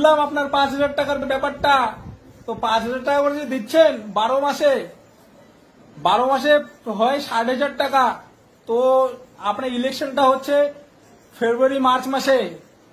শুনলাম আপনার 5,000 টাকার ব্যাপারটা। তো 5,000 টাকা করে যে দিচ্ছেন 12 মাসে হয় 60,000 টাকা। তো আপনার ইলেকশনটা হচ্ছে ফেব্রুয়ারি মার্চ মাসে,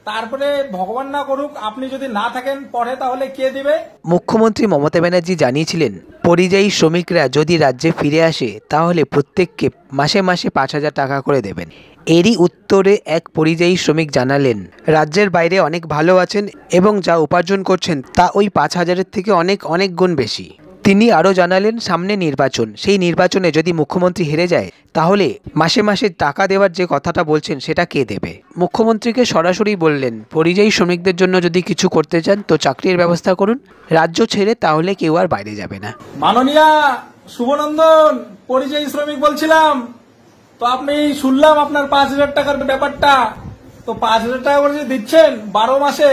তারপরে ভগবান না করুক আপনি যদি না থাকেন পরে, তাহলে কে দিবে? মুখ্যমন্ত্রী মমতা ব্যানার্জি জানিয়েছিলেন, পরিযায়ী শ্রমিকরা যদি রাজ্যে ফিরে আসে তাহলে প্রত্যেককে মাসে মাসে 5,000 টাকা করে দেবেন। এরই উত্তরে এক পরিযায়ী শ্রমিক জানালেন, রাজ্যের বাইরে অনেক ভালো আছেন এবং যা উপার্জন করছেন তা ওই 5,000-এর থেকে অনেক গুণ বেশি। তিনি আরও জানালেন, সামনে নির্বাচন, সেই নির্বাচনে যদি মুখ্যমন্ত্রী হেরে যায় তাহলে মাসে মাসে টাকা দেওয়ার যে কথাটা বলছেন সেটা কে দেবে? মুখ্যমন্ত্রীকে সরাসরি বললেন, পরিযায়ী শ্রমিকদের জন্য যদি কিছু করতে চান তো চাকরির ব্যবস্থা করুন, রাজ্য ছেড়ে তাহলে কেউ আর বাইরে যাবে না। মাননীয়া শুভনন্দন, পরিযায়ী শ্রমিক বলছিলাম। তো আপনি শুনলাম আপনার 5,000 টাকার ব্যাপারটা। তো 5,000 টাকা করে যে দিচ্ছেন 12 মাসে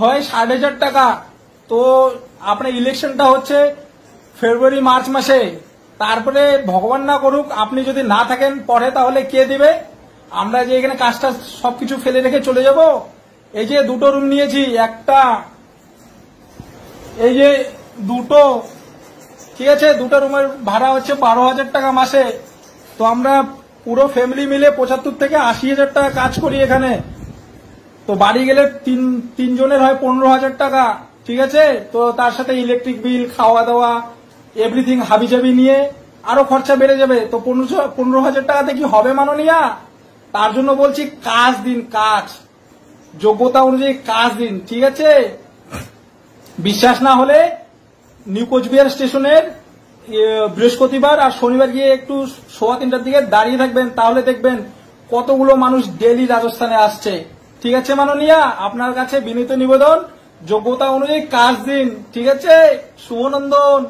হয় 60,000 টাকা। তো আপনার ইলেকশনটা হচ্ছে ফেব্রুয়ারি মার্চ মাসে, তারপরে ভগবান না করুক আপনি যদি না থাকেন পরে, তাহলে কে দিবে? আমরা যে এখানে কাজটা সবকিছু ফেলে রেখে চলে যাব। এই যে 2টো রুম নিয়েছি, একটা এই যে 2টো, ঠিক আছে, 2টো রুমের ভাড়া হচ্ছে 12,000 টাকা মাসে। তো আমরা পুরো ফ্যামিলি মিলে 75 থেকে 80,000 টাকা কাজ করি এখানে। তো বাড়ি গেলে তিন জনের হয় 15,000 টাকা, ঠিক আছে। তো তার সাথে ইলেকট্রিক বিল, খাওয়া দাওয়া, এভরিথিং হাবিজাবি নিয়ে আরো খরচা বেড়ে যাবে। তো 15,000 টাকাতে কি হবে মাননীয়া? তার জন্য বলছি কাজ দিন, কাজ যোগ্যতা অনুযায়ী কাজ দিন, ঠিক আছে। বিশ্বাস না হলে নিউ কোচবিহার স্টেশনের বৃহস্পতিবার আর শনিবার গিয়ে একটু 3:15টার দিকে দাঁড়িয়ে থাকবেন, তাহলে দেখবেন কতগুলো মানুষ ডেইলি রাজস্থানে আসছে, ঠিক আছে মাননীয়া। আপনার কাছে বিনীত নিবেদন, যোগ্যতা অনুযায়ী কাজ দিন, ঠিক আছে। শুভনন্দন।